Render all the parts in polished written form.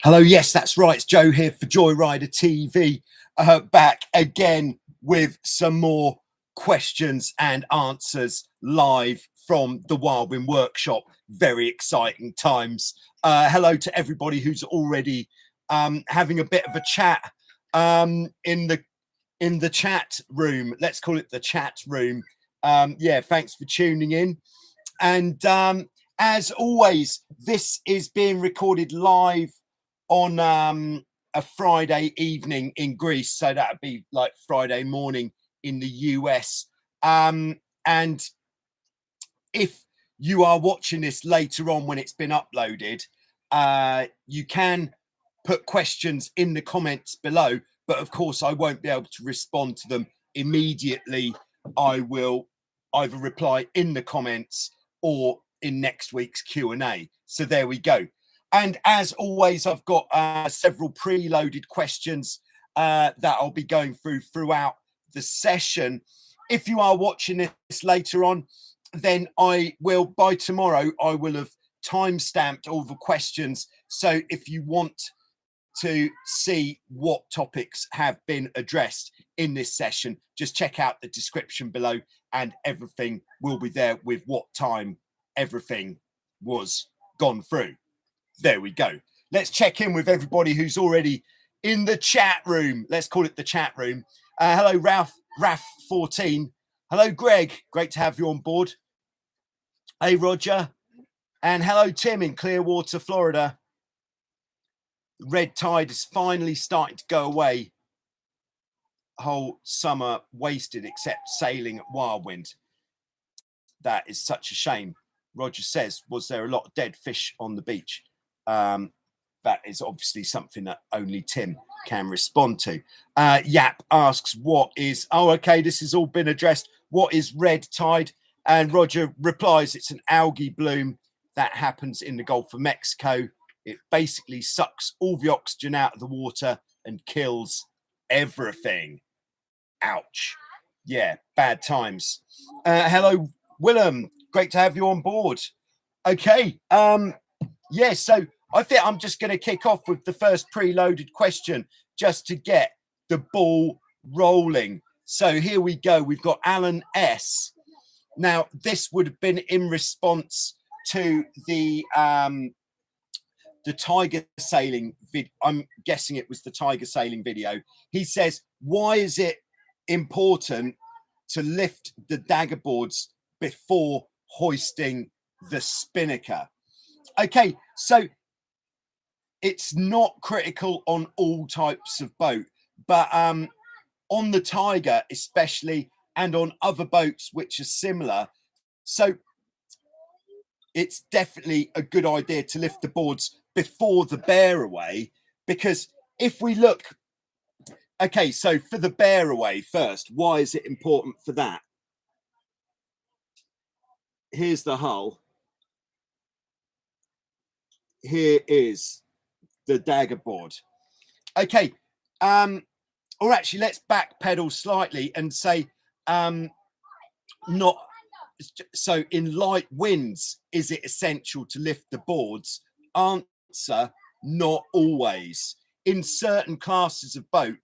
Hello, yes, that's right. It's Joe here for Joyrider TV, back again with some more questions and answers live from the Wildwind Workshop. Very exciting times. Hello to everybody who's already having a bit of a chat in the chat room. Let's call it the chat room. Yeah, thanks for tuning in. And as always, this is being recorded live on a Friday evening in Greece, so that would be like Friday morning in the US. And if you are watching this later on when it's been uploaded, you can put questions in the comments below, but of course I won't be able to respond to them immediately. I will either reply in the comments or in next week's Q&A. So there we go. And as always, I've got several preloaded questions that I'll be going through throughout the session. If you are watching this later on, then I will, by tomorrow, I will have time-stamped all the questions. So if you want to see what topics have been addressed in this session, just check out the description below and everything will be there with what time everything was gone through. There we go. Let's check in with everybody who's already in the chat room. Let's call it the chat room. Hello, Raf14. Hello, Greg. Great to have you on board. Hey, Roger. And hello, Tim in Clearwater, Florida. Red tide is finally starting to go away. Whole summer wasted except sailing at Wildwind. That is such a shame. Roger says, was there a lot of dead fish on the beach? That is obviously something that only Tim can respond to. Yap asks, what is, oh, okay, this has all been addressed. What is red tide? And Roger replies, it's an algae bloom that happens in the Gulf of Mexico. It basically sucks all the oxygen out of the water and kills everything. Ouch. Yeah, bad times. Hello, Willem. Great to have you on board. Okay. Yeah, so I think I'm just going to kick off with the first preloaded question just to get the ball rolling. So here we go. We've got Alan S. Now, this would have been in response to the tiger sailing video. I'm guessing it was the tiger sailing video. He says, why is it important to lift the daggerboards before hoisting the spinnaker? Okay, so it's not critical on all types of boat, but on the Tiger especially, and on other boats which are similar. So it's definitely a good idea to lift the boards before the bear away, because if we look, okay, so for the bear away first, why is it important for that? Here's the hull. Here is the daggerboard. Okay, or actually let's backpedal slightly and say not so in light winds is it essential to lift the boards? Answer, not always. In certain classes of boat,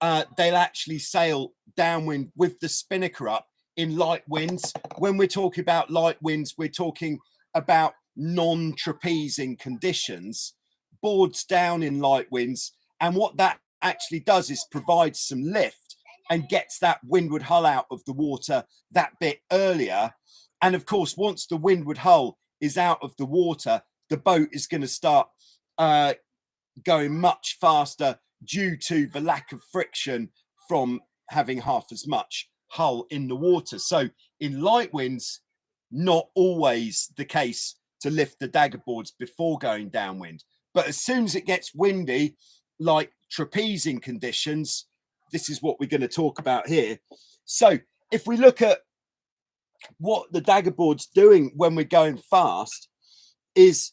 they'll actually sail downwind with the spinnaker up in light winds. When we're talking about light winds, we're talking about non-trapezing conditions, boards down in light winds, and what that actually does is provide some lift and gets that windward hull out of the water that bit earlier. And of course, once the windward hull is out of the water, the boat is going to start going much faster due to the lack of friction from having half as much hull in the water. So in light winds, not always the case to lift the daggerboards before going downwind. But as soon as it gets windy, like trapezing conditions, this is what we're going to talk about here. So if we look at what the daggerboard's doing when we're going fast, is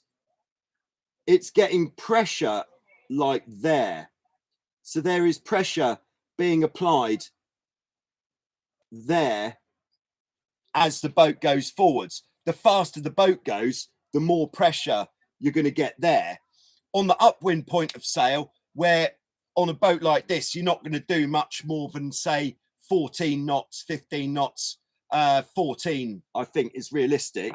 it's getting pressure like there. So there is pressure being applied there as the boat goes forwards. The faster the boat goes, the more pressure you're going to get there. on the upwind point of sail, where on a boat like this, you're not going to do much more than say 14 knots, 15 knots, 14, I think is realistic.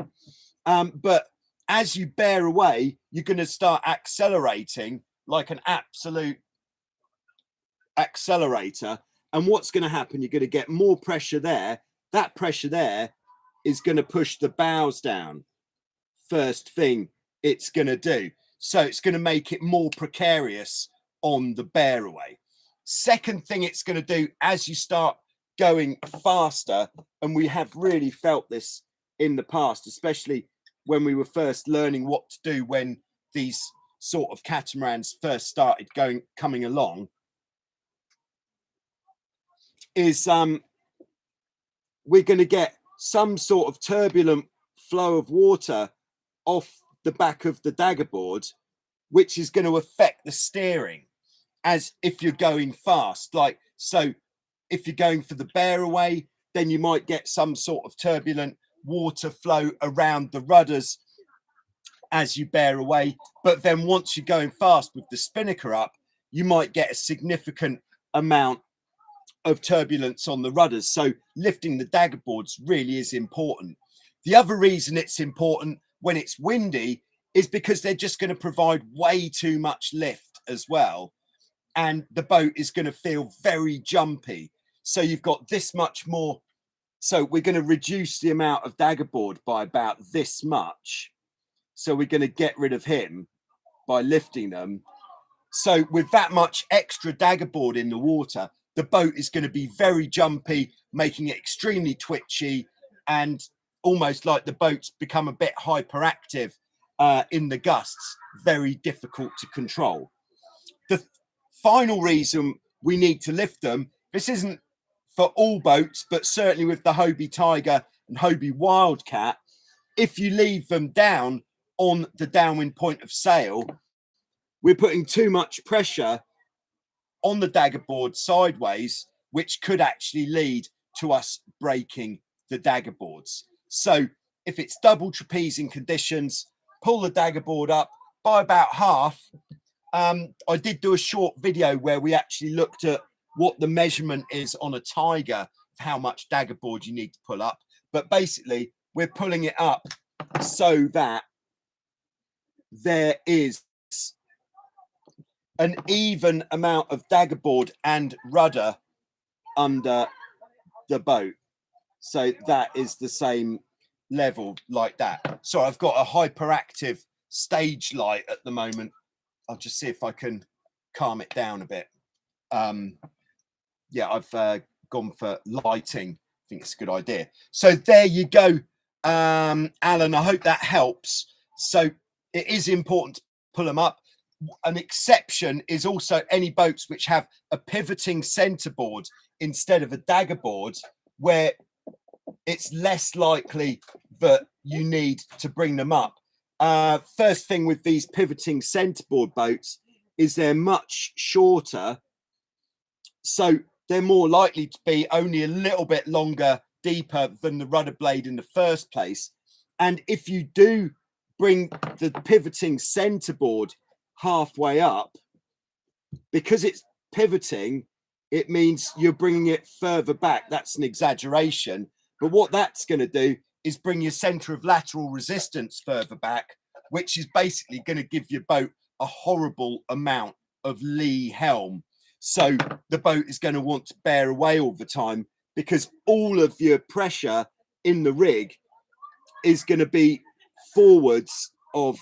But as you bear away, you're going to start accelerating like an absolute accelerator. And what's going to happen? You're going to get more pressure there. That pressure there is going to push the bows down. First thing it's going to do. So it's going to make it more precarious on the bear away. Second thing it's going to do as you start going faster, and we have really felt this in the past, especially when we were first learning what to do when these sort of catamarans first started coming along, is we're going to get some sort of turbulent flow of water off the back of the daggerboard, which is going to affect the steering as if you're going fast. Like, so if you're going for the bear away, then you might get some sort of turbulent water flow around the rudders as you bear away. But then once you're going fast with the spinnaker up, you might get a significant amount of turbulence on the rudders. So lifting the daggerboards really is important. The other reason it's important when it's windy is because they're just going to provide way too much lift as well. And the boat is going to feel very jumpy. So you've got this much more. So we're going to reduce the amount of daggerboard by about this much. So we're going to get rid of him by lifting them. So with that much extra daggerboard in the water, the boat is going to be very jumpy, making it extremely twitchy, and almost like the boats become a bit hyperactive in the gusts, very difficult to control. The final reason we need to lift them, this isn't for all boats, but certainly with the Hobie Tiger and Hobie Wildcat, if you leave them down on the downwind point of sail, we're putting too much pressure on the daggerboard sideways, which could actually lead to us breaking the daggerboards. So if it's double trapezing conditions, pull the daggerboard up by about half. I did do a short video where we actually looked at what the measurement is on a Tiger, of how much daggerboard you need to pull up. But basically, we're pulling it up so that there is an even amount of daggerboard and rudder under the boat. So that is the same level like that. So I've got a hyperactive stage light at the moment. I'll just see if I can calm it down a bit. Yeah, I've gone for lighting. I think it's a good idea. So there you go, Alan. I hope that helps. So it is important to pull them up. An exception is also any boats which have a pivoting centerboard instead of a daggerboard, where it's less likely that you need to bring them up. First thing with these pivoting centerboard boats is they're much shorter, so they're more likely to be only a little bit longer, deeper than the rudder blade in the first place. And if you do bring the pivoting centerboard halfway up, because it's pivoting, it means you're bringing it further back. That's an exaggeration, but what that's going to do is bring your center of lateral resistance further back, which is basically going to give your boat a horrible amount of lee helm. So the boat is going to want to bear away all the time, because all of your pressure in the rig is going to be forwards of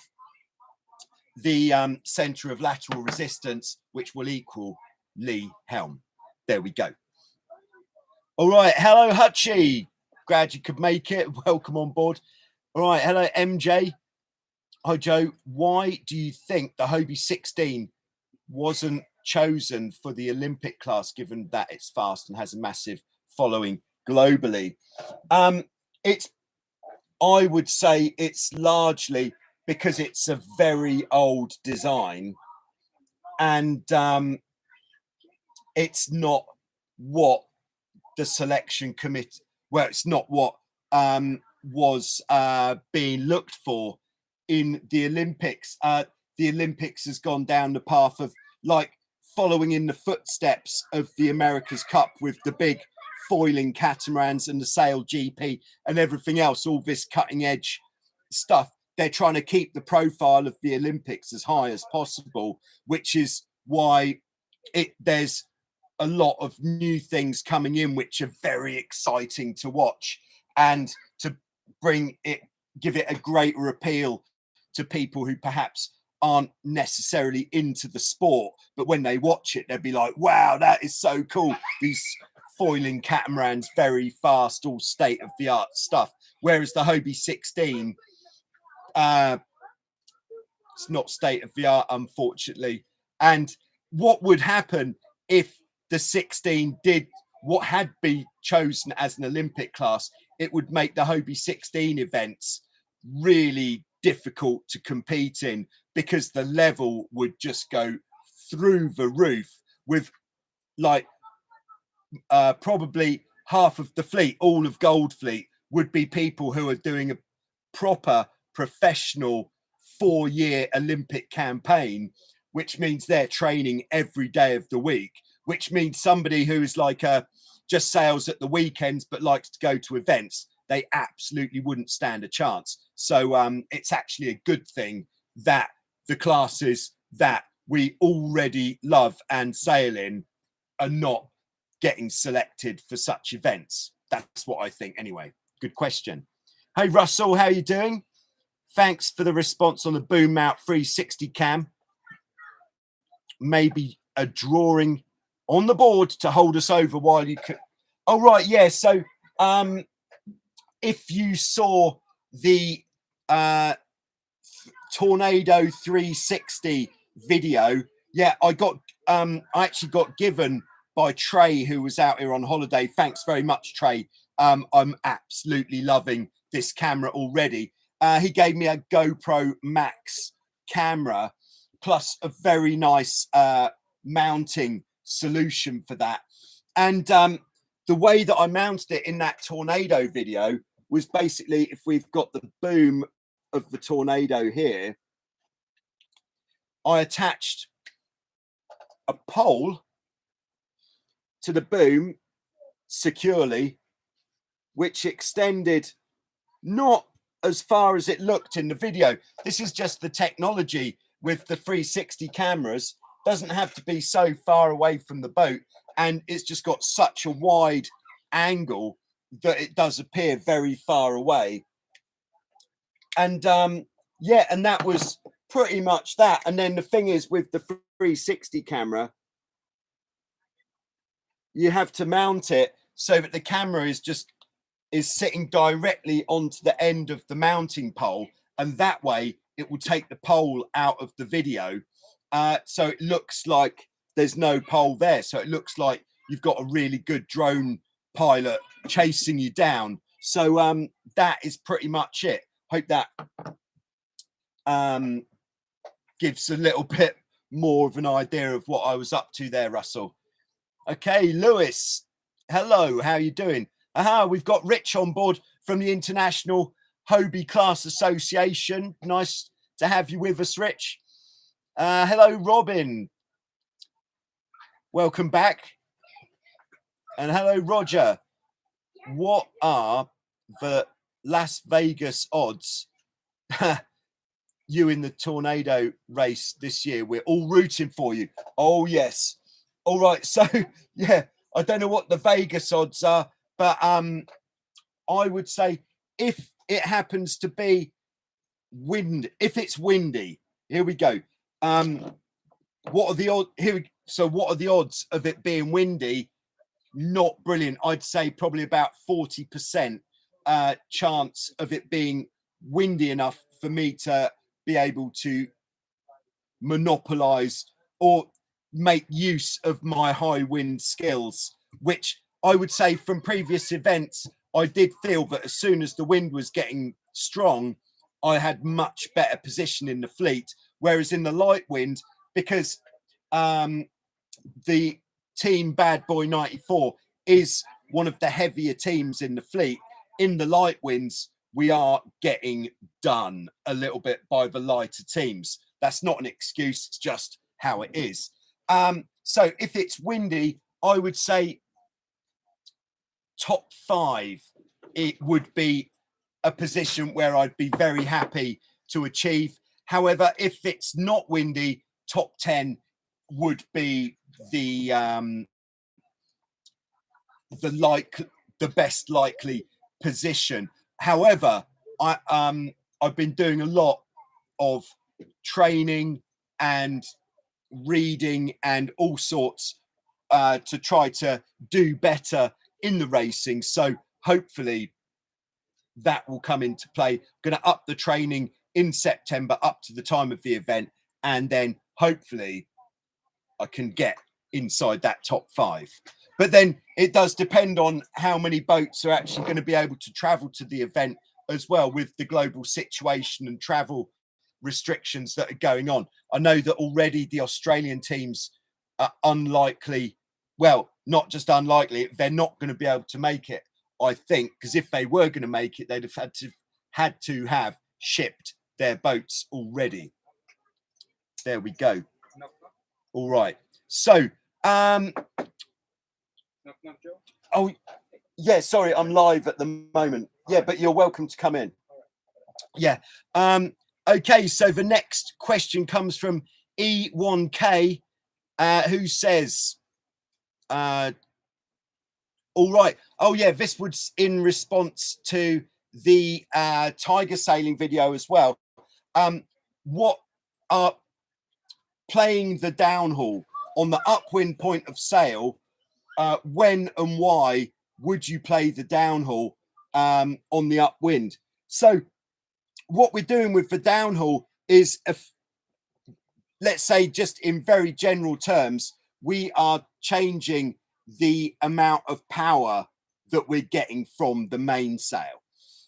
the center of lateral resistance, which will equal lee helm. There we go. All right. Hello, Hutchie. Glad you could make it. Welcome on board. All right. Hello, MJ. Hi, Joe. Why do you think the Hobie 16 wasn't chosen for the Olympic class, given that it's fast and has a massive following globally? I would say it's largely because it's a very old design, and it's not what the selection committee, well, it's not what was being looked for in the Olympics. the Olympics has gone down the path of like following in the footsteps of the America's Cup with the big foiling catamarans and the sail GP and everything else, all this cutting edge stuff. They're trying to keep the profile of the Olympics as high as possible, which is why there's a lot of new things coming in, which are very exciting to watch and to give it a greater appeal to people who perhaps aren't necessarily into the sport, but when they watch it, they'll be like, wow, that is so cool. These foiling catamarans, very fast, all state of the art stuff. Whereas the Hobie 16, it's not state of the art, unfortunately. And what would happen if the 16 did what had been chosen as an Olympic class? It would make the Hobie 16 events really difficult to compete in because the level would just go through the roof with like probably half of the fleet, all of Gold Fleet, would be people who are doing a proper professional 4-year Olympic campaign, which means they're training every day of the week, which means somebody who's like just sails at the weekends but likes to go to events, they absolutely wouldn't stand a chance. So it's actually a good thing that the classes that we already love and sail in are not getting selected for such events. That's what I think anyway. Good question. Hey, Russell, how are you doing? Thanks for the response on the boom mount 360 cam. Maybe a drawing on the board to hold us over while you could. Oh, right. Yeah. So if you saw the Tornado 360 video, yeah, I actually got given by Trey, who was out here on holiday. Thanks very much, Trey. I'm absolutely loving this camera already. He gave me a GoPro Max camera plus a very nice mounting solution for that. And the way that I mounted it in that Tornado video was basically, if we've got the boom of the Tornado here, I attached a pole to the boom securely, which extended not as far as it looked in the video. This is just the technology with the 360 cameras. Doesn't have to be so far away from the boat, and it's just got such a wide angle that it does appear very far away. And yeah, and that was pretty much that. And then the thing is, with the 360 camera, you have to mount it so that the camera is sitting directly onto the end of the mounting pole, and that way it will take the pole out of the video, so it looks like there's no pole there, so it looks like you've got a really good drone pilot chasing you down. So that is pretty much it. Hope that gives a little bit more of an idea of what I was up to there, Russell. Okay, Lewis, hello, how are you doing? Aha, we've got Rich on board from the International Hobie Class Association. Nice to have you with us, Rich. Hello, Robin. Welcome back. And hello, Roger. What are the Las Vegas odds? You in the Tornado race this year? We're all rooting for you. Oh, yes. All right. So, yeah, I don't know what the Vegas odds are, but I would say if it happens to be if it's windy, here we go. What are the odds here? So what are the odds of it being windy? Not brilliant. I'd say probably about 40% chance of it being windy enough for me to be able to monopolize or make use of my high wind skills, which I would say from previous events, I did feel that as soon as the wind was getting strong, I had much better position in the fleet. Whereas in the light wind, because the team Bad Boy 94 is one of the heavier teams in the fleet, in the light winds, we are getting done a little bit by the lighter teams. That's not an excuse. It's just how it is. So if it's windy, I would say top 5, it would be a position where I'd be very happy to achieve. However, if it's not windy, top 10 would be the best likely position. However, I've been doing a lot of training and reading and all sorts to try to do better in the racing. So hopefully that will come into play. Going to up the training in September up to the time of the event, and then hopefully I can get inside that top 5. But then it does depend on how many boats are actually going to be able to travel to the event as well, with the global situation and travel restrictions that are going on. I know that already the Australian teams are unlikely, well, not just unlikely, they're not going to be able to make it, I think, because if they were going to make it, they'd have had to have shipped their boats already. There we go. All right. So, oh, yeah, sorry, I'm live at the moment. Yeah, but you're welcome to come in. Yeah. Okay, so the next question comes from E1K, who says, all right. Oh, yeah, this was in response to the tiger sailing video as well. What are playing the downhaul on the upwind point of sail? When and why would you play the downhaul on the upwind? So what we're doing with the downhaul is, let's say, just in very general terms, we are changing the amount of power that we're getting from the mainsail.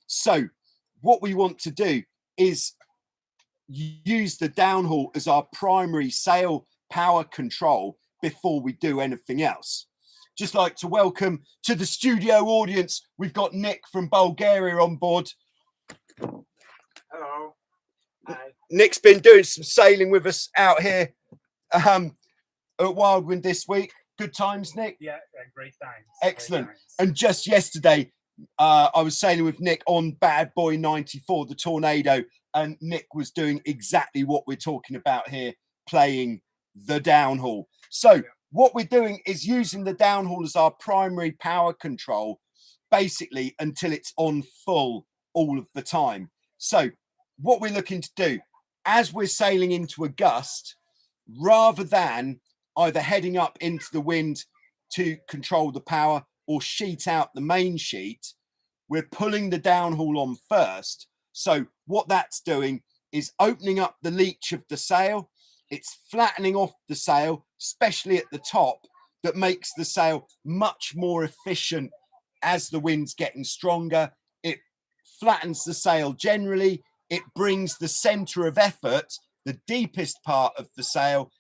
So what we want to do is use the downhaul as our primary sail power control before we do anything else. Just like to welcome to the studio audience, we've got Nick from Bulgaria on board. Hello. Hi. Nick's been doing some sailing with us out here at Wildwind this week. Good times, Nick? Yeah, great times. Excellent. Great times. And just yesterday, I was sailing with Nick on Bad Boy 94, the Tornado, and Nick was doing exactly what we're talking about here, playing the downhaul. So what we're doing is using the downhaul as our primary power control, basically until it's on full all of the time. So what we're looking to do, as we're sailing into a gust, rather than either heading up into the wind to control the power or sheet out the main sheet, we're pulling the downhaul on first. So what that's doing is opening up the leach of the sail. It's flattening off the sail, especially at the top, that makes the sail much more efficient as the wind's getting stronger. It flattens the sail generally. It brings the center of effort, the deepest part of the sail,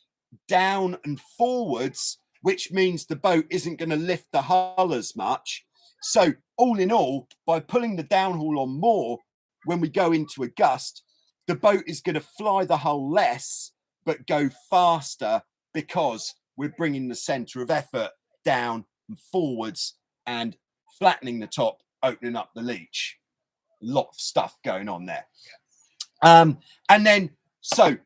down and forwards, which means the boat isn't going to lift the hull as much. So all in all, by pulling the downhaul on more when we go into a gust, the boat is going to fly the hull less but go faster, because we're bringing the center of effort down and forwards and flattening the top, opening up the leach. A lot of stuff going on there. And then, so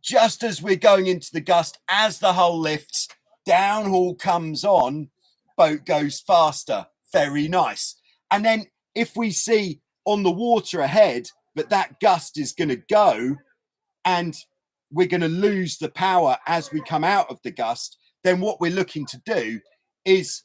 just as we're going into the gust, as the hull lifts, downhaul comes on, boat goes faster. Very nice. And then if we see on the water ahead that gust is going to go and we're going to lose the power as we come out of the gust, then what we're looking to do is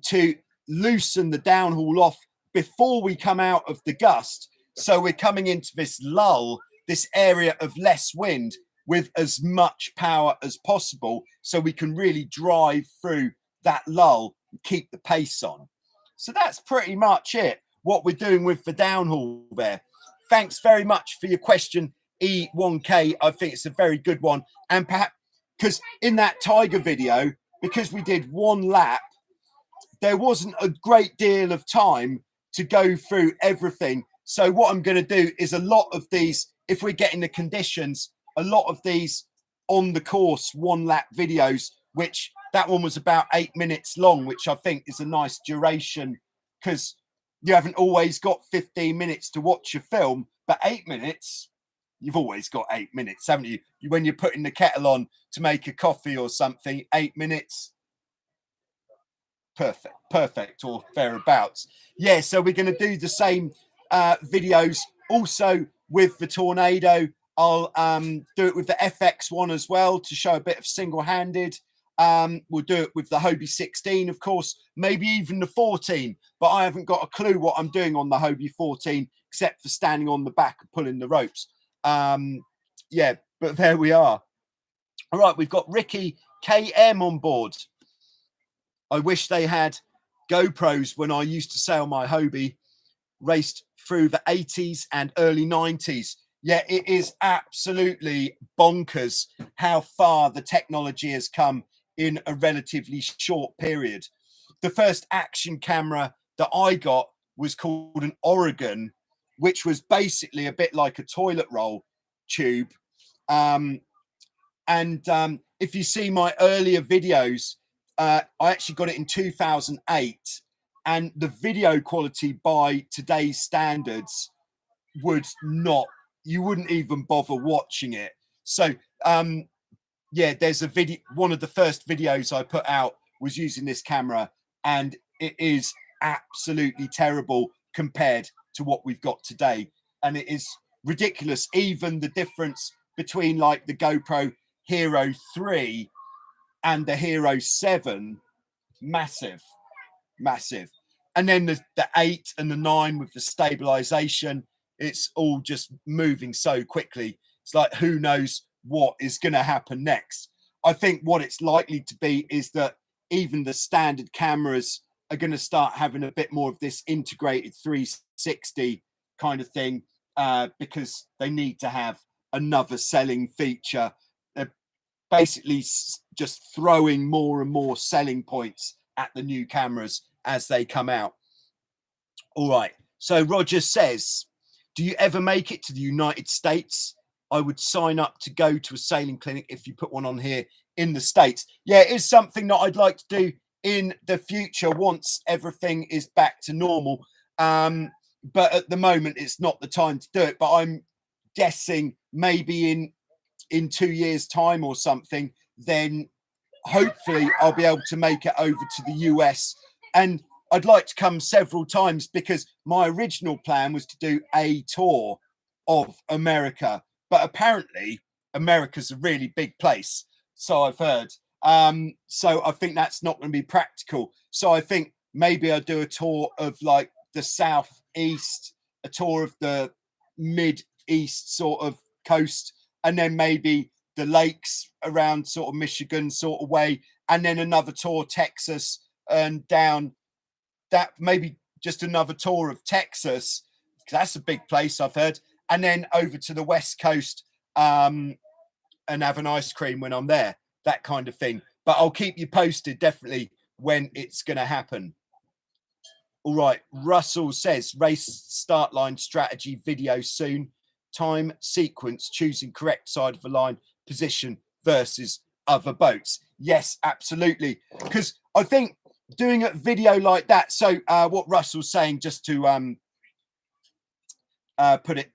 to loosen the downhaul off before we come out of the gust. So we're coming into this lull, this area of less wind, with as much power as possible, so we can really drive through that lull and keep the pace on. So that's pretty much it, what we're doing with the downhaul there. Thanks very much for your question, E1K. I think it's a very good one. And perhaps, because in that tiger video, because we did one lap, there wasn't a great deal of time to go through everything. So what I'm going to do is a lot of these, if we're getting the conditions, a lot of these on the course 1 lap videos, which that one was about 8 minutes long, which I think is a nice duration, because you haven't always got 15 minutes to watch a film, but 8 minutes, you've always got 8 minutes, haven't you? When you're putting the kettle on to make a coffee or something, 8 minutes, perfect, or thereabouts. Yeah, so we're going to do the same videos also with the Tornado. I'll do it with the FX one as well to show a bit of single-handed. We'll do it with the Hobie 16, of course, maybe even the 14, but I haven't got a clue what I'm doing on the Hobie 14 except for standing on the back and pulling the ropes. Yeah, but there we are. All right, we've got Ricky KM on board. I wish they had GoPros when I used to sail my Hobie, raced through the 80s and early 90s. Yeah, it is absolutely bonkers how far the technology has come in a relatively short period. The first action camera that I got was called an Oregon, which was basically a bit like a toilet roll tube. If you see my earlier videos, I actually got it in 2008, and the video quality by today's standards you wouldn't even bother watching it. So yeah, there's a video, one of the first videos I put out was using this camera, and it is absolutely terrible compared to what we've got today. And it is ridiculous, even the difference between like the GoPro Hero 3 and the Hero 7, massive. And then the 8 and the 9 with the stabilization, it's all just moving so quickly. It's like, who knows what is going to happen next. I think what it's likely to be is that even the standard cameras are going to start having a bit more of this integrated 360 kind of thing, because they need to have another selling feature. They're basically just throwing more and more selling points at the new cameras as they come out. All right, so Roger says, do you ever make it to the United States? I would sign up to go to a sailing clinic if you put one on here in the States. Yeah, it is something that I'd like to do in the future once everything is back to normal. But at the moment, it's not the time to do it. But I'm guessing maybe in 2 years' time or something, then hopefully I'll be able to make it over to the US. And I'd like to come several times, because my original plan was to do a tour of America. But apparently America's a really big place, so I've heard. So I think that's not going to be practical. So I think maybe I'll do a tour of like the southeast, a tour of the mid-east sort of coast, and then maybe the lakes around sort of Michigan sort of way, and then another tour Texas, and down that, maybe just another tour of Texas, because that's a big place, I've heard, and then over to the West Coast, and have an ice cream when I'm there, that kind of thing. But I'll keep you posted definitely when it's going to happen. All right, Russell says, race start line strategy video soon. Time sequence, choosing correct side of the line position versus other boats. Yes, absolutely. Because I think doing a video like that, so what Russell's saying, just to put it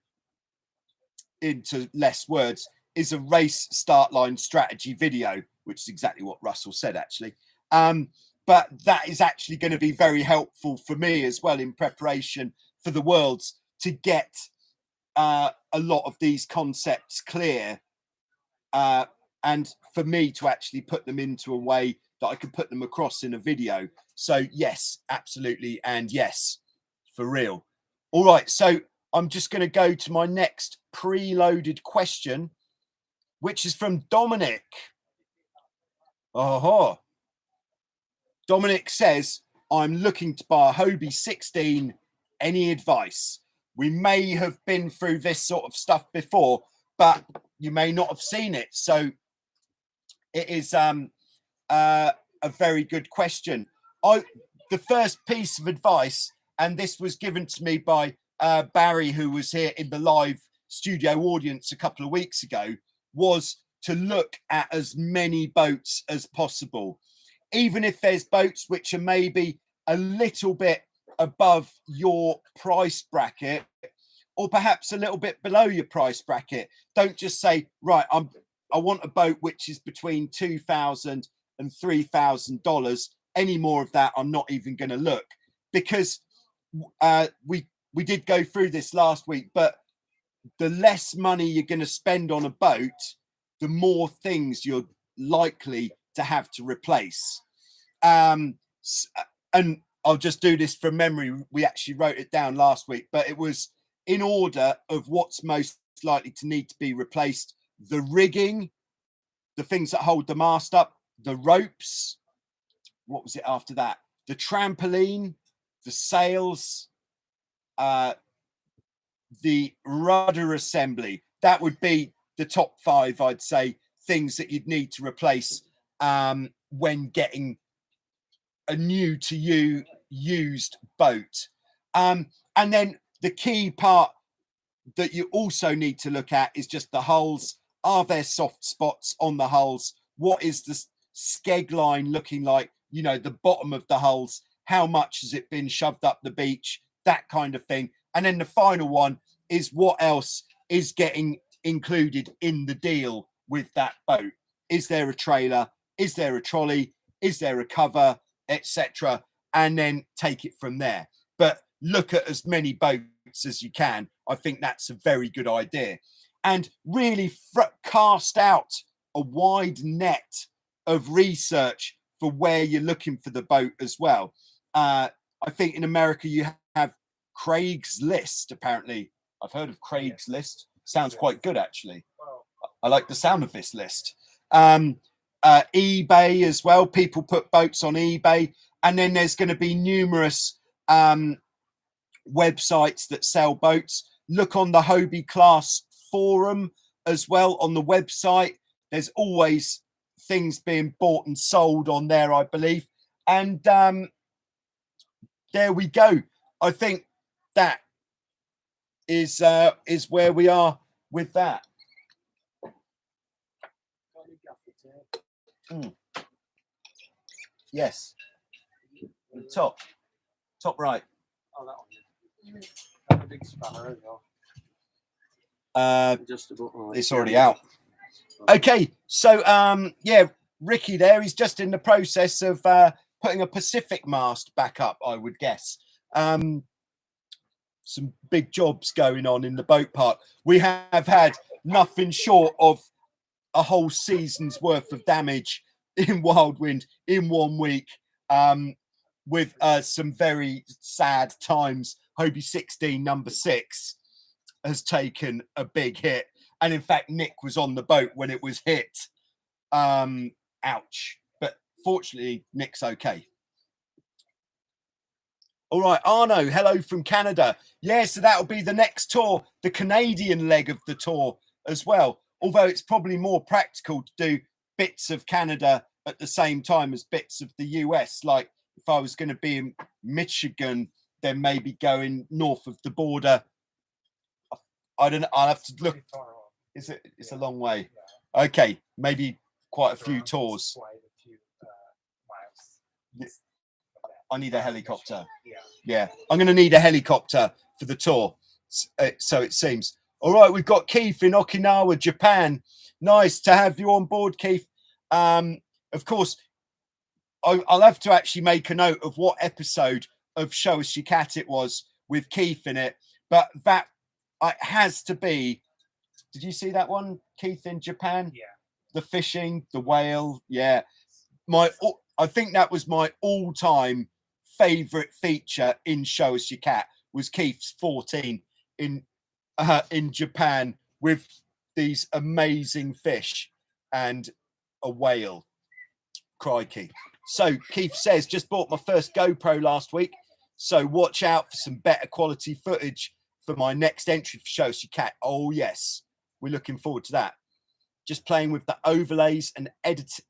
into less words, is a race start line strategy video, which is exactly what Russell said, actually. But that is actually going to be very helpful for me as well in preparation for the Worlds, to get a lot of these concepts clear, and for me to actually put them into a way that I could put them across in a video. So yes, absolutely, and yes, for real. All right, so I'm just going to go to my next preloaded question, which is from Dominic. Oh, Dominic says, I'm looking to buy a Hobie 16. Any advice? We may have been through this sort of stuff before, but you may not have seen it. So it is a very good question. The first piece of advice, and this was given to me by Barry, who was here in the live studio audience a couple of weeks ago, was to look at as many boats as possible, even if there's boats which are maybe a little bit above your price bracket or perhaps a little bit below your price bracket. Don't just say, right, I want a boat which is between $2,000 and $3,000. Any more of that, I'm not even going to look, because we did go through this last week, but the less money you're going to spend on a boat, the more things you're likely to have to replace. And I'll just do this from memory. We actually wrote it down last week, but it was in order of what's most likely to need to be replaced: the rigging, the things that hold the mast up, the ropes. What was it after that? The trampoline, the sails, the rudder assembly. That would be the top 5, I'd say, things that you'd need to replace when getting a new to you used boat. And then the key part that you also need to look at is just the hulls. Are there soft spots on the hulls? What is the skeg line looking like? You know, the bottom of the hulls. How much has it been shoved up the beach? That kind of thing. And then the final one is what else is getting included in the deal with that boat. Is there a trailer? Is there a trolley? Is there a cover, etc.? And then take it from there. But look at as many boats as you can. I think that's a very good idea. And really cast out a wide net of research for where you're looking for the boat as well. I think in America you have Craigslist, apparently. I've heard of Craigslist. Sounds quite good, actually. I like the sound of this list. eBay as well. People put boats on eBay. And then there's going to be numerous websites that sell boats. Look on the Hobie class forum as well on the website. There's always things being bought and sold on there, I believe. And there we go. I think that is where we are with that. Yes. Top right. Oh, that one. That's a big spanner as well. Just about right. It's already out. Okay, so yeah, Ricky there, he's just in the process of putting a Pacific mast back up, I would guess. Some big jobs going on in the boat park. We have had nothing short of a whole season's worth of damage in Wildwind in 1 week, with some very sad times. Hobie 16 number 6 has taken a big hit, and in fact Nick was on the boat when it was hit. Ouch, but fortunately Nick's okay. All right, Arno, hello from Canada. Yeah, so that'll be the next tour, the Canadian leg of the tour as well, although it's probably more practical to do bits of Canada at the same time as bits of the US. Like if I was going to be in Michigan, then maybe going north of the border. I don't know, I'll have to look. Is it? It's a long way. Okay, maybe quite a few tours. I need a helicopter. Yeah, I'm going to need a helicopter for the tour. So it seems. All right, we've got Keith in Okinawa, Japan. Nice to have you on board, Keith. Of course, I'll have to actually make a note of what episode of Show Us Your Cat it was with Keith in it. But that has to be. Did you see that one, Keith, in Japan? Yeah. The fishing, the whale. Yeah. I think that was my all-time favorite feature in Show Us Your Cat was Keith's 14 in Japan with these amazing fish and a whale. Crikey. So Keith says, just bought my first GoPro last week, so watch out for some better quality footage for my next entry for Show Us Your Cat. Oh yes, we're looking forward to that. Just playing with the overlays and edits.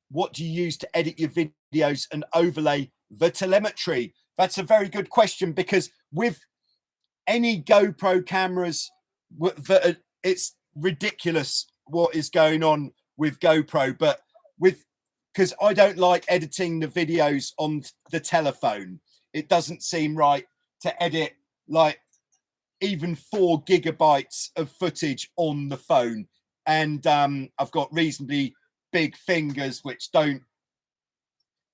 What do you use to edit your videos and overlay the telemetry? That's a very good question, because with any GoPro cameras, it's ridiculous what is going on with GoPro, but because I don't like editing the videos on the telephone. It doesn't seem right to edit like even 4 gigabytes of footage on the phone. And I've got reasonably big fingers, which don't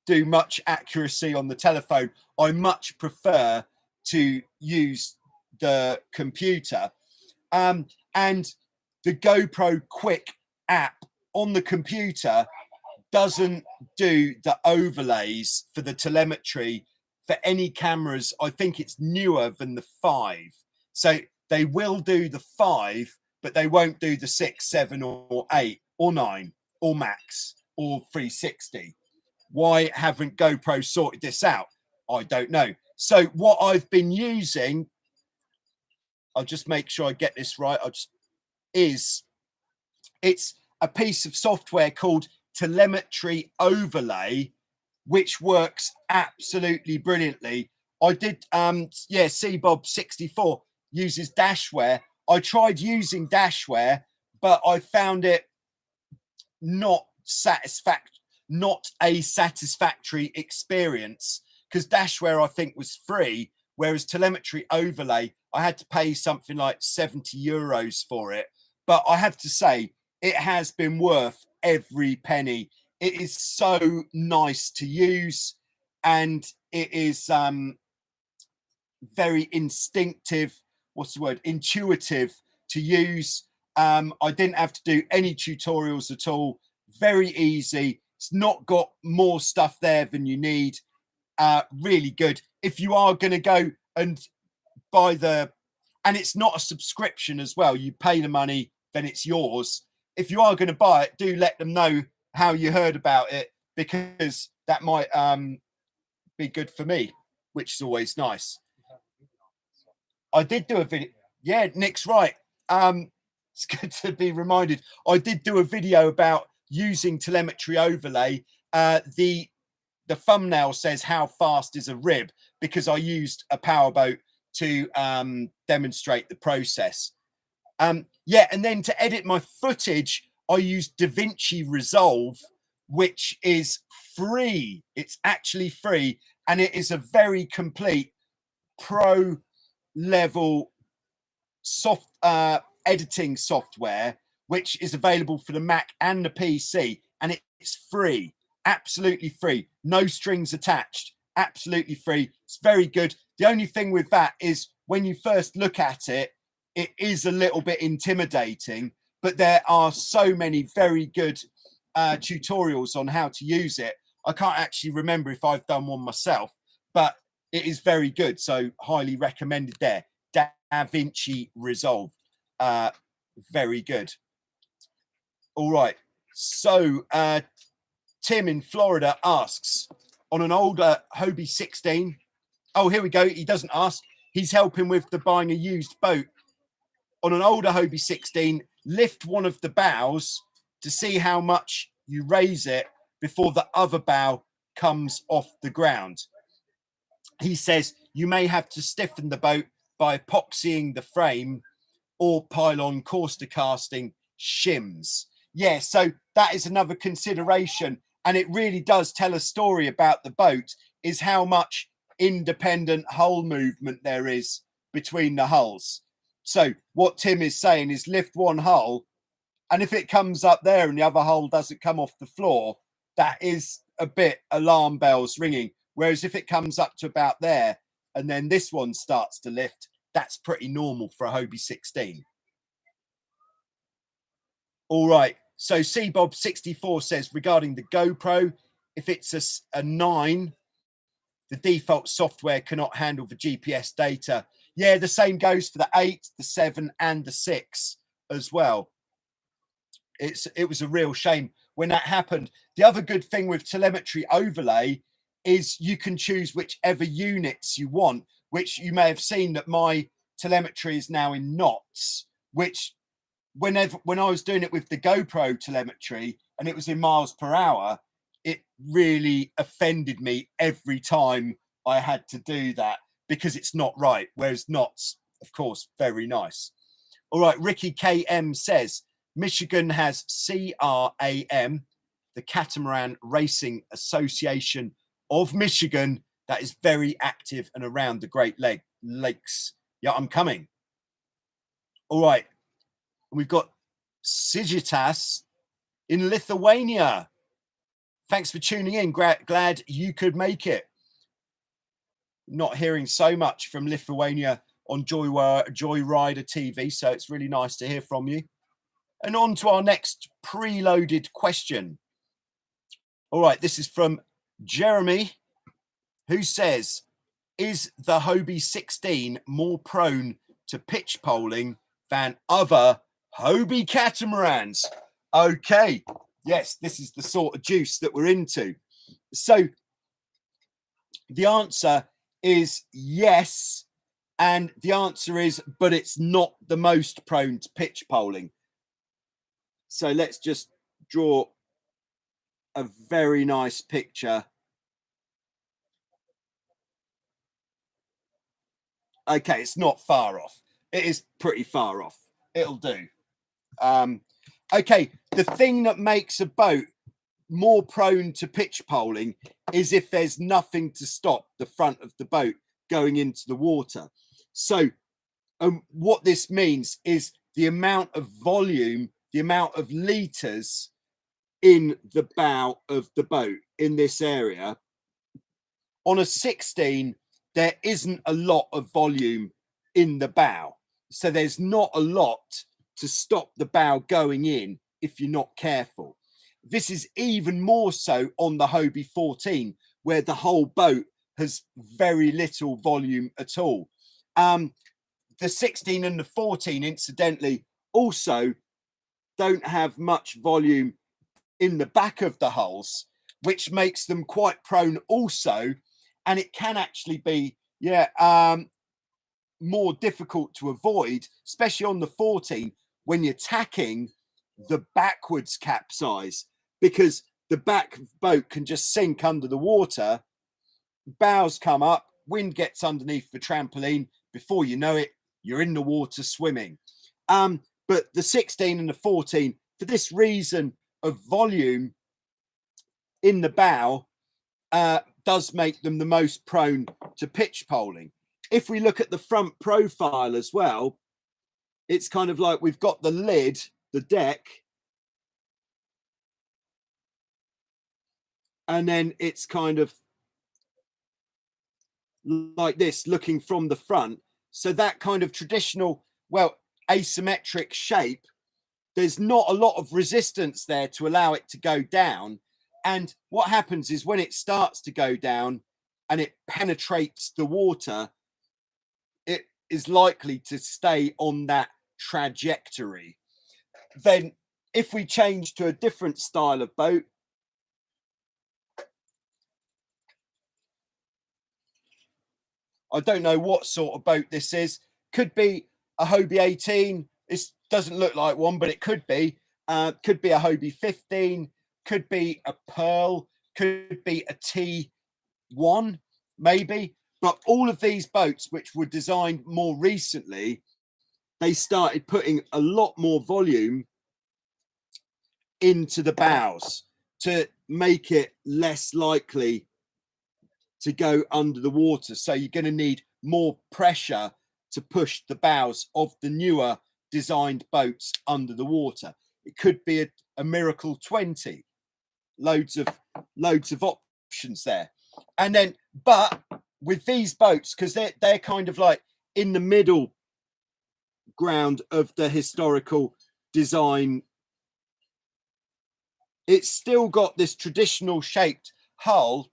do much accuracy on the telephone. I much prefer to use the computer. And the GoPro Quick app on the computer doesn't do the overlays for the telemetry for any cameras. I think it's newer than the 5. So they will do the 5, but they won't do the 6, 7, or 8, or 9, or Max, or 360. Why haven't GoPro sorted this out? I don't know. So what I've been using, I'll just make sure I get this right. It's a piece of software called Telemetry Overlay, which works absolutely brilliantly. I did, CBob64 uses Dashware. I tried using Dashware, but I found it not a satisfactory experience, because Dashware I think was free, whereas Telemetry Overlay I had to pay something like €70 for it. But I have to say, it has been worth every penny. It is so nice to use, and it is very instinctive. What's the word? Intuitive to use. I didn't have to do any tutorials at all. Very easy. It's not got more stuff there than you need. Really good. If you are going to go and buy and it's not a subscription as well. You pay the money, then it's yours. If you are going to buy it, do let them know how you heard about it, because that might be good for me, which is always nice. I did do a video. Yeah, Nick's right. It's good to be reminded. I did do a video about using Telemetry Overlay. The thumbnail says how fast is a rib, because I used a powerboat to demonstrate the process. And then to edit my footage, I used DaVinci Resolve, which is free. It's actually free, and it is a very complete pro level editing software, which is available for the Mac and the PC, and it's free, absolutely free, no strings attached, absolutely free. It's very good. The only thing with that is when you first look at it, it is a little bit intimidating, but there are so many very good tutorials on how to use it. I can't actually remember if I've done one myself, but it is very good. So highly recommended there. DaVinci Resolve. Very good. All right. So Tim in Florida asks, on an older Hobie 16. Oh, here we go. He doesn't ask. He's helping with the buying a used boat. On an older Hobie 16, lift one of the bows to see how much you raise it before the other bow comes off the ground. He says you may have to stiffen the boat by epoxying the frame or pylon coaster casting shims. Yeah, so that is another consideration, and it really does tell a story about the boat, is how much independent hull movement there is between the hulls. So what Tim is saying is lift one hull, and if it comes up there and the other hull doesn't come off the floor, that is a bit alarm bells ringing. Whereas if it comes up to about there and then this one starts to lift, that's pretty normal for a Hobie 16. All right. So CBob64 says regarding the GoPro, if it's a 9, the default software cannot handle the GPS data. Yeah, the same goes for the 8, the 7, and the 6 as well. It was a real shame when that happened. The other good thing with Telemetry Overlay is you can choose whichever units you want, which you may have seen that my telemetry is now in knots, which when I was doing it with the GoPro telemetry and it was in miles per hour, it really offended me every time I had to do that, because it's not right. Whereas knots, of course, very nice. All right, Ricky KM says Michigan has CRAM, the Catamaran Racing Association of Michigan, that is very active and around the Great Lakes. Yeah, I'm coming. All right, we've got Sigitas in Lithuania. Thanks for tuning in. Glad you could make it. Not hearing so much from Lithuania on Joyrider TV, so it's really nice to hear from you. And on to our next preloaded question. All right, this is from Jeremy, who says, is the Hobie 16 more prone to pitch poling than other Hobie catamarans? Okay, yes, this is the sort of juice that we're into. So the answer is yes, and the answer is, but it's not the most prone to pitch poling. So let's just draw a very nice picture. Okay, it's not far off. It is pretty far off. It'll do. Okay, the thing that makes a boat more prone to pitch poling is if there's nothing to stop the front of the boat going into the water. So what this means is the amount of volume, the amount of litres in the bow of the boat in this area. On a 16, there isn't a lot of volume in the bow. So there's not a lot to stop the bow going in if you're not careful. This is even more so on the Hobie 14, where the whole boat has very little volume at all. The 16 and the 14, incidentally, also don't have much volume in the back of the hulls, which makes them quite prone also. And it can actually be, more difficult to avoid, especially on the 14, when you're tacking the backwards capsize, because the back boat can just sink under the water, bows come up, wind gets underneath the trampoline, before you know it, you're in the water swimming. But the 16 and the 14, for this reason of volume in the bow, does make them the most prone to pitch poling. If we look at the front profile as well, it's kind of like we've got the lid, the deck, and then it's kind of like this, looking from the front. So that kind of traditional, well, asymmetric shape, there's not a lot of resistance there to allow it to go down. And what happens is when it starts to go down and it penetrates the water, it is likely to stay on that trajectory. Then if we change to a different style of boat, I don't know what sort of boat this is. Could be a Hobie 18. This doesn't look like one, but it could be. Could be a Hobie 15. Could be a Pearl. Could be a T1, maybe. But all of these boats, which were designed more recently, they started putting a lot more volume into the bows to make it less likely to go under the water. So you're going to need more pressure to push the bows of the newer designed boats under the water. It could be a Miracle 20. Loads of options there. And then, but with these boats, because they're kind of like in the middle ground of the historical design, it's still got this traditional shaped hull.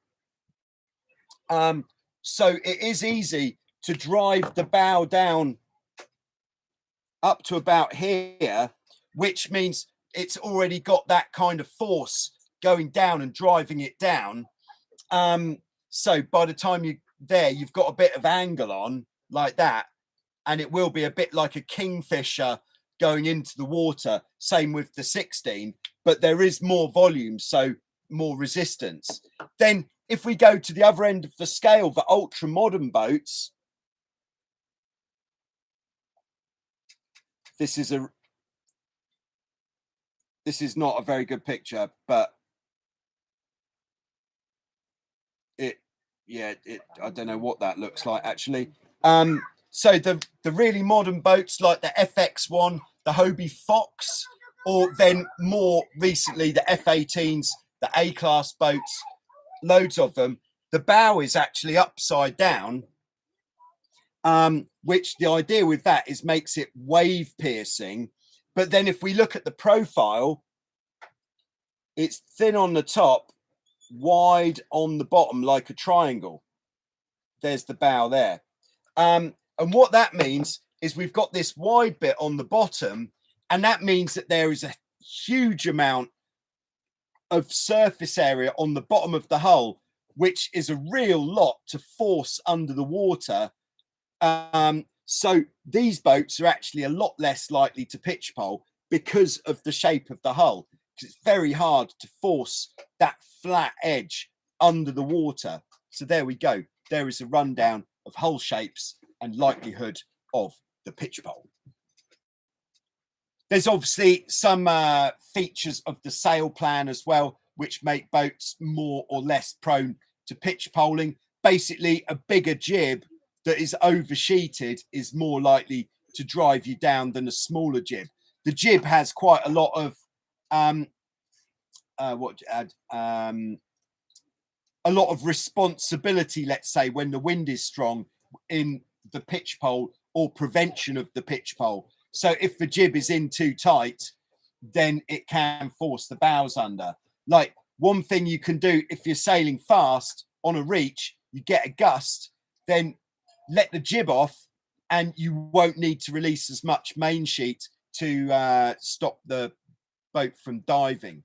So it is easy to drive the bow down up to about here, which means it's already got that kind of force going down and driving it down. So by the time you're there, you've got a bit of angle on like that, and it will be a bit like a kingfisher going into the water. Same with the 16, but there is more volume, so more resistance. Then if we go to the other end of the scale, the ultra modern boats, this is not a very good picture, but I don't know what that looks like actually. So the really modern boats like the FX1, the Hobie Fox, or then more recently the F18s, the A-class boats, loads of them, the bow is actually upside down, which the idea with that is makes it wave piercing. But then if we look at the profile, it's thin on the top, wide on the bottom, like a triangle. There's the bow there. And what that means is we've got this wide bit on the bottom, and that means that there is a huge amount of surface area on the bottom of the hull, which is a real lot to force under the water. So these boats are actually a lot less likely to pitchpole because of the shape of the hull, because it's very hard to force that flat edge under the water. So there we go. There is a rundown of hull shapes and likelihood of the pitchpole. There's obviously some features of the sail plan as well, which make boats more or less prone to pitchpoling. Basically, a bigger jib that is oversheeted is more likely to drive you down than a smaller jib. The jib has quite a lot of a lot of responsibility, let's say, when the wind is strong in the pitchpole or prevention of the pitchpole. So if the jib is in too tight, then it can force the bows under. Like one thing you can do if you're sailing fast on a reach, you get a gust, then let the jib off and you won't need to release as much main sheet to stop the boat from diving.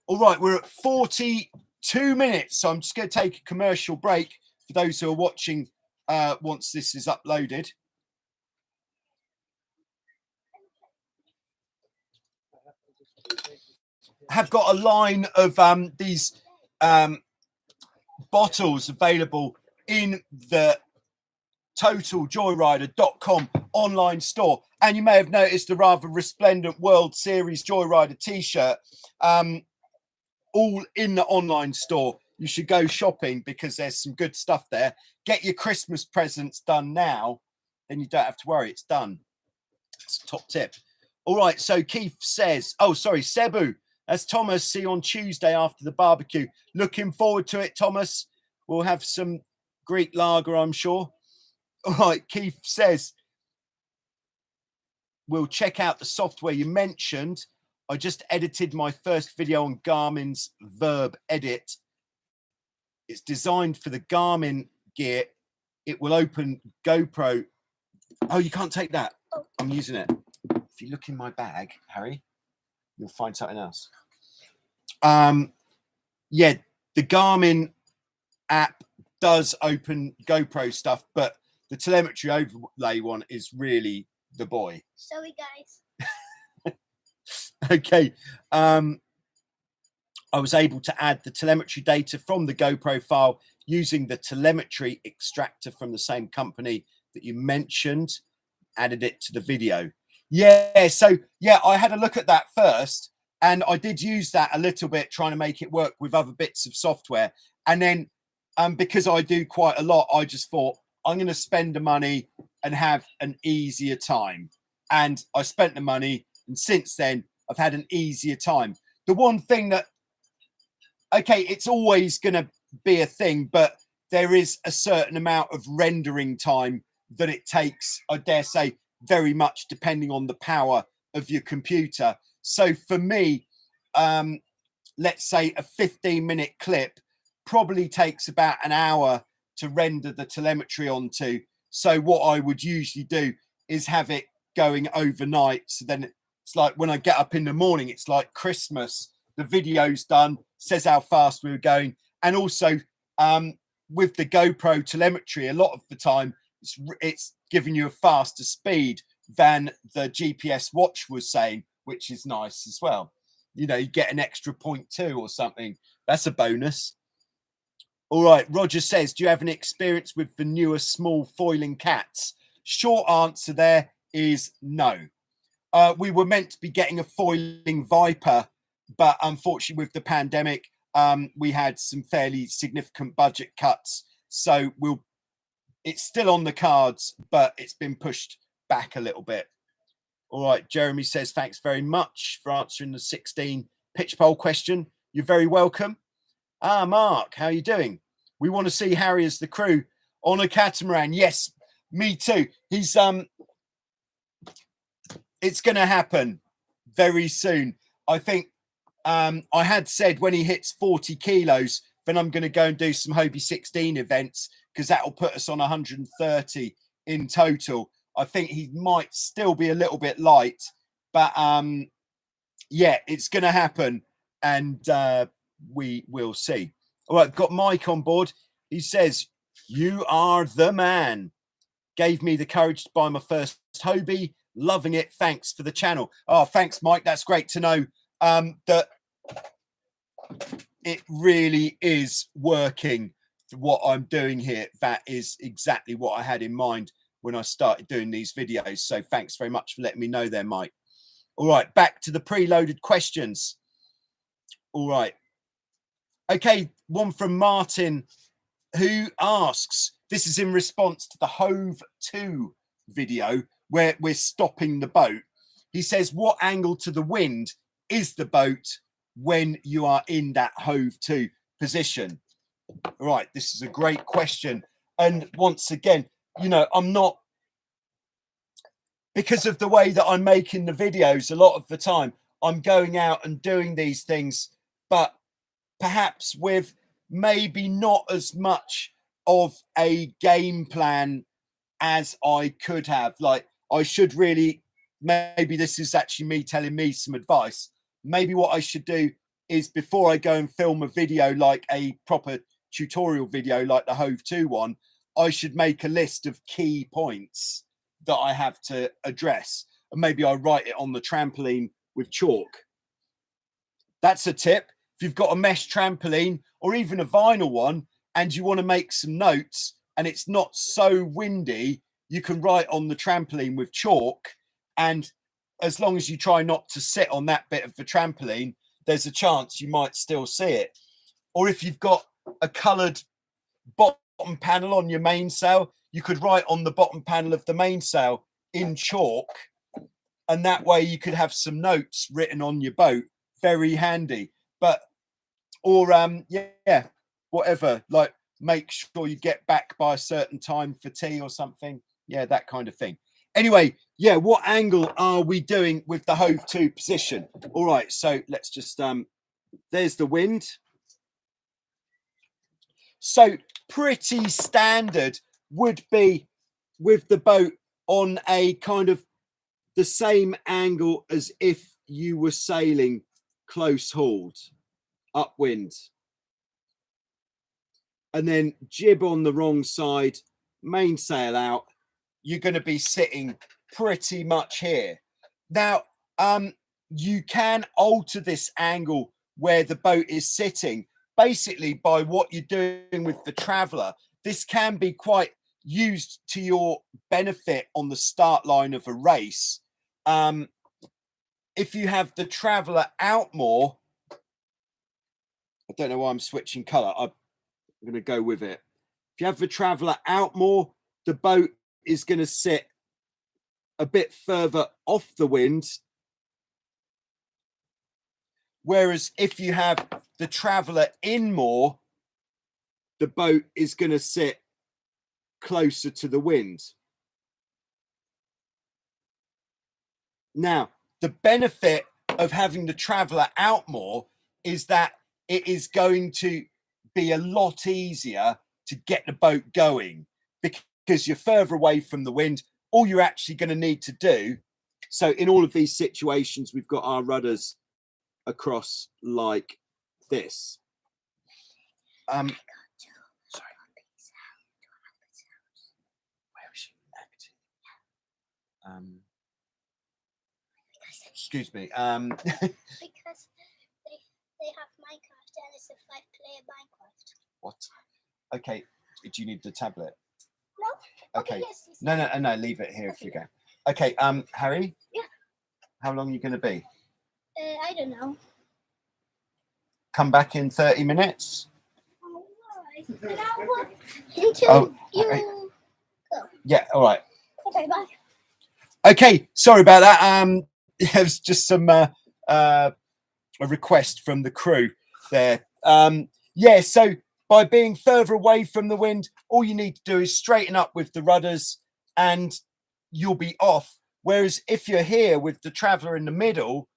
All right, we're at 42 minutes, so I'm just going to take a commercial break for those who are watching once this is uploaded. I have got a line of these bottles available in the totaljoyrider.com online store, and you may have noticed a rather resplendent World Series Joyrider t-shirt all in the online store. You should go shopping because there's some good stuff there. Get your Christmas presents done now, then you don't have to worry, it's done. It's a top tip. All right, so Keith says, oh sorry, Cebu, as Thomas, see you on Tuesday after the barbecue. Looking forward to it, Thomas. We'll have some Greek lager, I'm sure. All right, Keith says, we'll check out the software you mentioned. I just edited my first video on Garmin's Verb Edit. It's designed for the Garmin gear. It will open GoPro. Oh, you can't take that. I'm using it. If you look in my bag, Harry, you'll find something else. Yeah, the Garmin app does open GoPro stuff, but the telemetry overlay one is really the boy. Sorry, guys. Okay. I was able to add the telemetry data from the GoPro file using the telemetry extractor from the same company that you mentioned, added it to the video. Yeah, so yeah, I had a look at that first, and I did use that a little bit trying to make it work with other bits of software. And then because I do quite a lot, I just thought I'm going to spend the money and have an easier time. And I spent the money, and since then I've had an easier time. The one thing that, okay, it's always going to be a thing, but there is a certain amount of rendering time that it takes, I dare say, very much depending on the power of your computer. So for me, let's say a 15-minute clip probably takes about an hour to render the telemetry onto. So what I would usually do is have it going overnight. So then it's like when I get up in the morning, it's like Christmas. The video's done, says how fast we were going. And also with the GoPro telemetry, a lot of the time it's giving you a faster speed than the GPS watch was saying, which is nice as well. You know, you get an extra 0.2 or something. That's a bonus. All right, Roger says, do you have any experience with the newer small foiling cats? Short answer there is no. We were meant to be getting a foiling Viper, but unfortunately with the pandemic, we had some fairly significant budget cuts. So it's still on the cards, but it's been pushed back a little bit. All right, Jeremy says, thanks very much for answering the 16 pitch pole question. You're very welcome. Mark, how are you doing? We want to see Harry as the crew on a catamaran. Yes, me too. He's it's going to happen very soon. I think I had said when he hits 40 kilos, then I'm going to go and do some Hobie 16 events, because that will put us on 130 in total. I think he might still be a little bit light, but yeah, it's going to happen, and we will see. All right, got Mike on board. He says, you are the man. Gave me the courage to buy my first Hobie. Loving it. Thanks for the channel. Oh, thanks, Mike. That's great to know that it really is working, what I'm doing here. That is exactly what I had in mind when I started doing these videos. So thanks very much for letting me know there, Mike. All right, back to the preloaded questions. All right. Okay, one from Martin, who asks, this is in response to the Hove 2 video where we're stopping the boat. He says, what angle to the wind is the boat when you are in that Hove 2 position? All right, this is a great question. And once again, you know, I'm not, because of the way that I'm making the videos, a lot of the time I'm going out and doing these things, but perhaps with maybe not as much of a game plan as I could have. Like, I should really, maybe this is actually me telling me some advice. Maybe what I should do is, before I go and film a video, like a proper tutorial video like the Hove 2 one, I should make a list of key points that I have to address, and maybe I write it on the trampoline with chalk. That's a tip. If you've got a mesh trampoline or even a vinyl one and you want to make some notes and it's not so windy, you can write on the trampoline with chalk, and as long as you try not to sit on that bit of the trampoline, there's a chance you might still see it. Or if you've got a coloured bottom panel on your mainsail, you could write on the bottom panel of the mainsail in chalk, and that way you could have some notes written on your boat. Very handy. But or yeah, whatever, like make sure you get back by a certain time for tea or something. Yeah, that kind of thing. Anyway, yeah, what angle are we doing with the Hove 2 position? All right, so let's just there's the wind. So pretty standard would be with the boat on a kind of the same angle as if you were sailing close hauled upwind, and then jib on the wrong side, mainsail out. You're going to be sitting pretty much here. Now, you can alter this angle where the boat is sitting basically by what you're doing with the traveller. This can be quite used to your benefit on the start line of a race. If you have the traveller out more, I don't know why I'm switching colour. I'm going to go with it. If you have the traveller out more, the boat is going to sit a bit further off the wind. Whereas if you have the traveller in more, the boat is going to sit closer to the wind. Now, the benefit of having the traveller out more is that it is going to be a lot easier to get the boat going, because you're further away from the wind. All you're actually going to need to do, so in all of these situations, we've got our rudders across like this. Sorry. Where is she acting? Excuse me. Because they have Minecraft and it's a 5-player Minecraft. What? Okay. Do you need the tablet? No. Okay. Yes, No. Leave it here if you go. Okay. Harry. Yeah. How long are you going to be? I don't know. Come back in 30 minutes. Until you okay. go. Yeah, all right. Okay, bye. Okay, sorry about that. It was just some a request from the crew there. Yeah, so by being further away from the wind, all you need to do is straighten up with the rudders and you'll be off. Whereas if you're here with the traveller in the middle,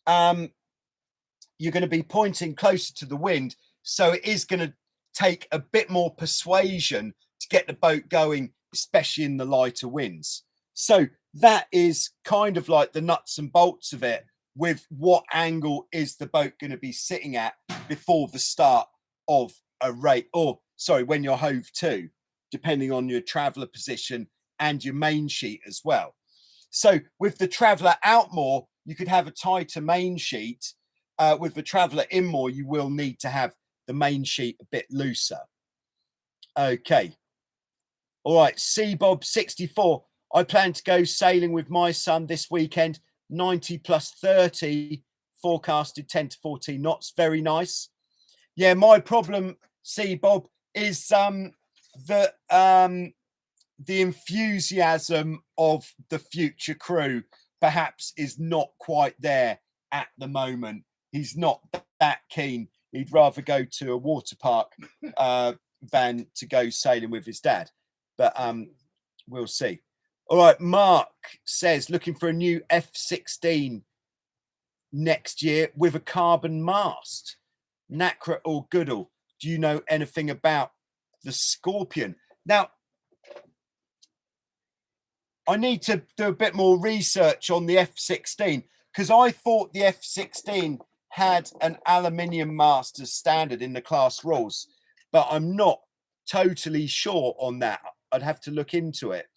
you're going to be pointing closer to the wind. So it is going to take a bit more persuasion to get the boat going, especially in the lighter winds. So that is kind of like the nuts and bolts of it, with what angle is the boat going to be sitting at before the start of a rate, or sorry, when you're hove to, depending on your traveller position and your main sheet as well. So with the traveller out more, you could have a tighter main sheet. With the traveller in more, you will need to have the main sheet a bit looser. Okay. All right. Bob 64. I plan to go sailing with my son this weekend. 90 plus 30, forecasted 10 to 14 knots. Very nice. Yeah, my problem, Bob, is that the enthusiasm of the future crew perhaps is not quite there at the moment. He's not that keen. He'd rather go to a water park than to go sailing with his dad. But we'll see. All right, Mark says, looking for a new F-16 next year with a carbon mast. Nacra or Goodall, do you know anything about the Scorpion? Now, I need to do a bit more research on the F-16 because I thought the F-16 had an aluminium mast as standard in the class rules, but I'm not totally sure on that. I'd have to look into it.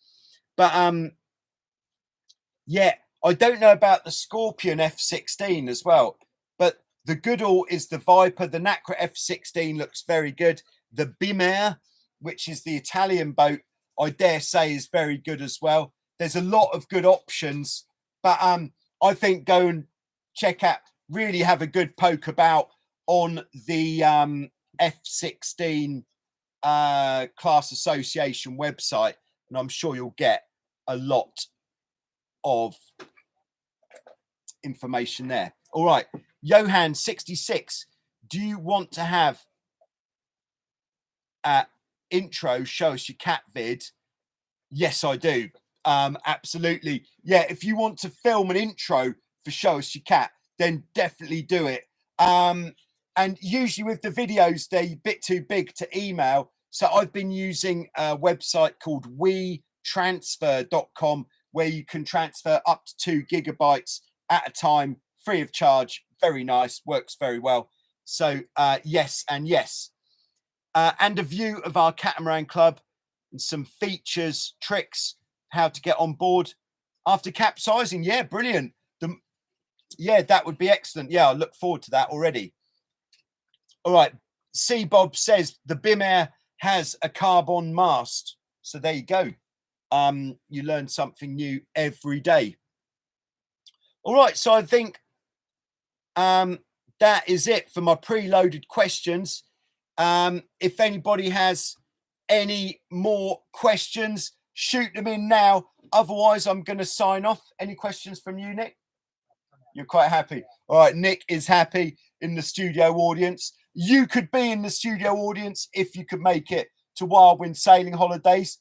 But yeah, I don't know about the Scorpion F-16 as well, but the Goodall is the Viper. The Nacra F-16 looks very good. The Bimer, which is the Italian boat, I dare say is very good as well. There's a lot of good options, but I think go and check out, really have a good poke about on the F-16 Class Association website, and I'm sure you'll get a lot of information there. All right, Johan 66, do you want to have intro show us your cat vid? Yes, I do. Absolutely. Yeah, if you want to film an intro for Show Us Your Cat, then definitely do it. And usually with the videos, they're a bit too big to email. So I've been using a website called wetransfer.com, where you can transfer up to 2 gigabytes at a time, free of charge. Very nice, works very well. So yes and yes. And a view of our catamaran club and some features, tricks, how to get on board after capsizing. Yeah, brilliant. Yeah, that would be excellent. Yeah, I look forward to that already. All right. Bob says the Bimer has a carbon mast. So there you go. You learn something new every day. All right. So I think that is it for my preloaded questions. If anybody has any more questions, shoot them in now. Otherwise, I'm going to sign off. Any questions from you, Nick? You're quite happy. All right, Nick is happy in the studio audience. You could be in the studio audience if you could make it to Wildwind Sailing Holidays.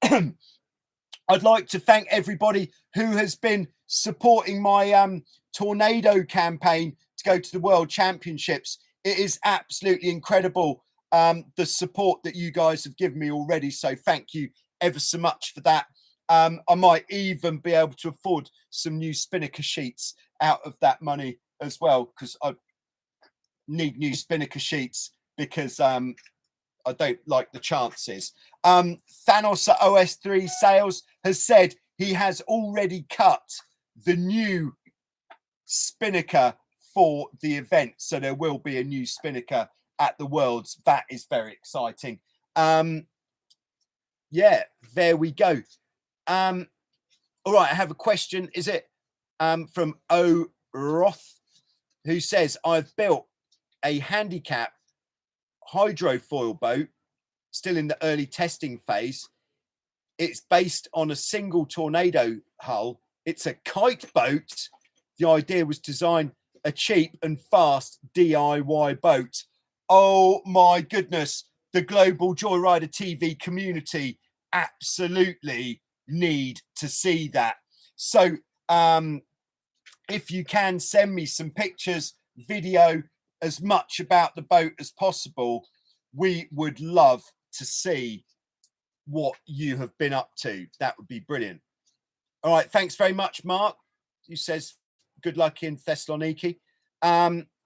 I'd like to thank everybody who has been supporting my tornado campaign to go to the World Championships. It is absolutely incredible, the support that you guys have given me already. So thank you ever so much for that. I might even be able to afford some new spinnaker sheets out of that money as well, because I need new spinnaker sheets because I don't like the chances. Thanos at OS3 Sales has said he has already cut the new spinnaker for the event. So there will be a new spinnaker at the Worlds. That is very exciting. Yeah, there we go. All right, I have a question. Is it from O Roth, who says, I've built a handicap hydrofoil boat, still in the early testing phase. It's based on a single tornado hull. It's a kite boat. The idea was to design a cheap and fast DIY boat. Oh my goodness, the global Joyrider TV community absolutely need to see that. So if you can send me some pictures, video, as much about the boat as possible, we would love to see what you have been up to. That would be brilliant. All right, thanks very much, Mark. Who says good luck in Thessaloniki.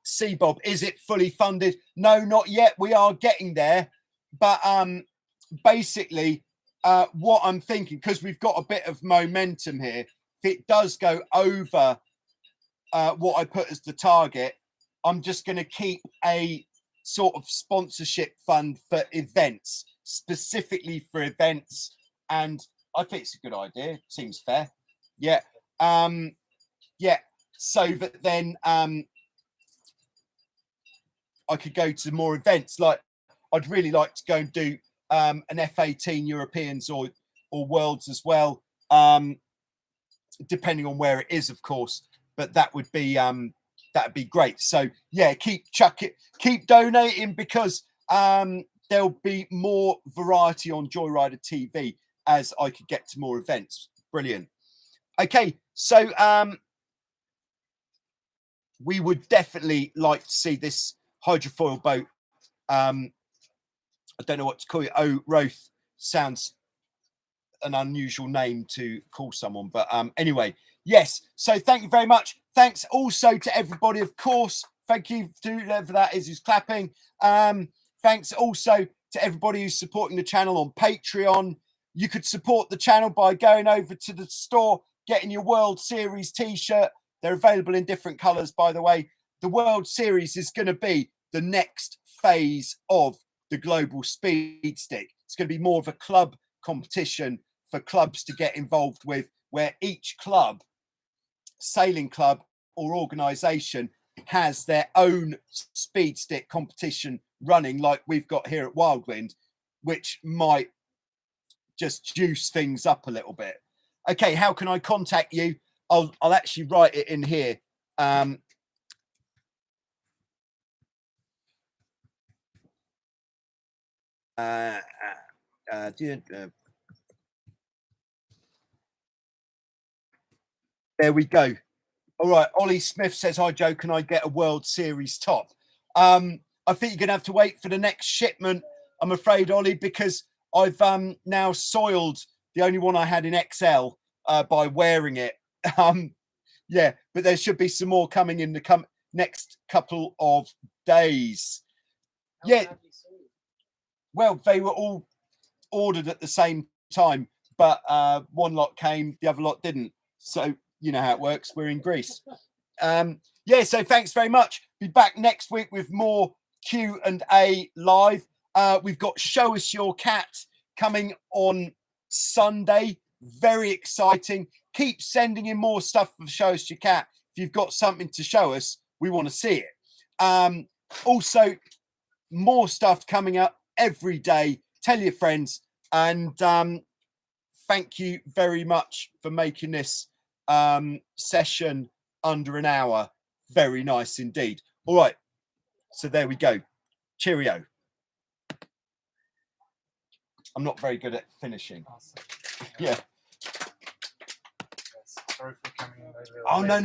C Bob, is it fully funded? No, not yet. We are getting there, but basically what I'm thinking, because we've got a bit of momentum here, if it does go over what I put as the target, I'm just going to keep a sort of sponsorship fund for events, specifically for events, and I think it's a good idea. Seems fair. Yeah. Yeah. So that then I could go to more events. Like I'd really like to go and do an F18 Europeans or Worlds as well, depending on where it is, of course. But that'd be great. So yeah, keep donating, because there'll be more variety on Joyrider TV as I could get to more events. Brilliant. Okay, so we would definitely like to see this hydrofoil boat. I don't know what to call it. Oh, Roth sounds an unusual name to call someone, but anyway, yes. So thank you very much. Thanks also to everybody, of course. Thank you to whoever that is who's clapping. Thanks also to everybody who's supporting the channel on Patreon. You could support the channel by going over to the store, getting your World Series t-shirt. They're available in different colors, by the way. The World Series is going to be the next phase of the global speed stick. It's going to be more of a club competition for clubs to get involved with, where each club, sailing club or organization, has their own speed stick competition running, like we've got here at Wildwind, which might just juice things up a little bit. Okay, how can I contact you? I'll actually write it in here. There we go. All right, Ollie Smith says, hi Joe, can I get a World Series top? I think you're gonna have to wait for the next shipment, I'm afraid, Ollie, because I've now soiled the only one I had in XL by wearing it. Yeah, but there should be some more coming in the next couple of days. Yeah, well, they were all ordered at the same time, but one lot came, the other lot didn't. So you know how it works. We're in Greece. Yeah, so thanks very much. Be back next week with more Q&A live. We've got Show Us Your Cat coming on Sunday. Very exciting. Keep sending in more stuff for Show Us Your Cat. If you've got something to show us, we want to see it. Also, more stuff coming up every day. Tell your friends, and thank you very much for making this session under an hour. Very nice indeed. All right, so there we go. Cheerio. I'm not very good at finishing. Awesome. Yeah. Sorry for coming in. Oh no.